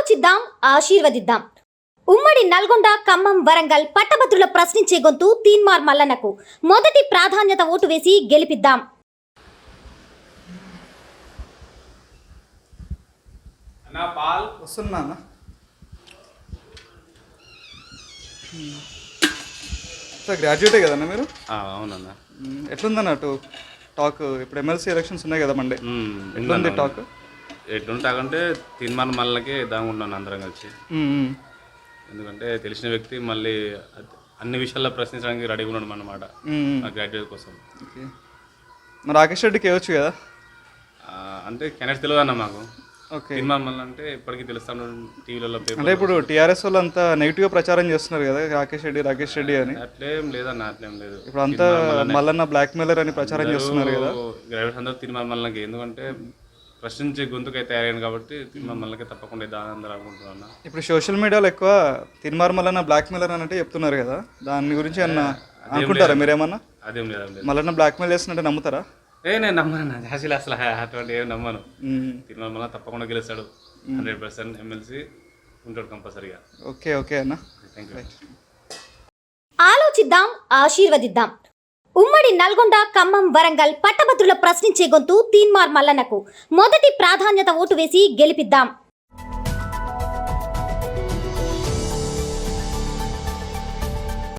ఆలోచిద్దాం, ఆశీర్వదిద్దాం. ఉమ్మడి నల్గొండ, ఖమ్మం, వరంగల్ పట్టభద్రుల ప్రశ్నించే గొంతు తీన్మార్ మల్లన్నకు మొదటి ప్రాధాన్యత ఓటు వేసి గెలిపిద్దాం. గ్రాడ్యుయేటే కదన్నా మీరు? అవునన్నా. ఎట్లుందన్నట్టు టాక్? ఇప్పుడు ఎమ్మెల్సీ ఎలక్షన్స్ ఉన్నాయి కదా మండే, ఎట్లుంది టాక్? ఎట్లుంటాకంటే తీర్మానం మళ్ళీ దాగుంటాను అందరం కలిసి. ఎందుకంటే తెలిసిన వ్యక్తి మళ్ళీ అన్ని విషయాల్లో ప్రశ్నించడానికి రెడీగా ఉన్నాడు అన్నమాట ఆ గ్రాడ్యుయేట్ కోసం. మరి రాకేష్ రెడ్డికి ఇవ్వచ్చు కదా? అంటే కెనెట్ తెలియదు అన్న మాకు. ఓకే, తీర్మానం మళ్ళీ అంటే ఇప్పటికీ తెలుస్తాను టీవీలలో. అంటే ఇప్పుడు టీఆర్ఎస్ వాళ్ళు అంతా నెగిటివ్గా ప్రచారం చేస్తున్నారు కదా, రాకేష్ రెడ్డి అని. అట్లేం లేదన్న, అట్లేం లేదు. ఇప్పుడు అంతా మల్లన్న బ్లాక్ మెయిలర్ అని ప్రచారం చేస్తున్నారు కదా గ్రాడ్యుయేట్స్ అందరూ తీర్మానం మళ్ళీ. ఎందుకంటే ప్రశ్నించే గొంతుకై తయారైంది కాబట్టి తీర్మానం మళ్ళీ తప్పకుండా అందరూ అనుకుంటున్నా. ఇప్పుడు సోషల్ మీడియాలో ఎక్కువ తీర్మార్ మల్లన్న బ్లాక్ మెయిలర్ అని అంటే చెప్తున్నారు కదా, దాని గురించి అన్న అనుకుంటారా మీరేమన్నా? అదేం లేదు. మల్లన్న బ్లాక్ మెయిల్ చేస్తున్నట్టే నమ్ముతారా? నేను నమ్మను అసలు, అటువంటి ఏం నమ్మను. తీర్మానం మళ్ళీ తప్పకుండా గెలుస్తాడు, 100% ఎమ్మెల్సీ ఉంటాడు కంపల్సరీగా. ఓకే ఓకే అన్న, థ్యాంక్ యూ. ఆలోచిద్దాం, ఆశీర్వదిద్దాం. ఉమ్మడి నల్గొండ, ఖమ్మం, వరంగల్ పట్టభద్రుల ప్రశ్నించే గొంతు తీన్మార్ మల్లన్నకు మొదటి ప్రాధాన్యత ఓటు వేసి గెలిపిద్దాం.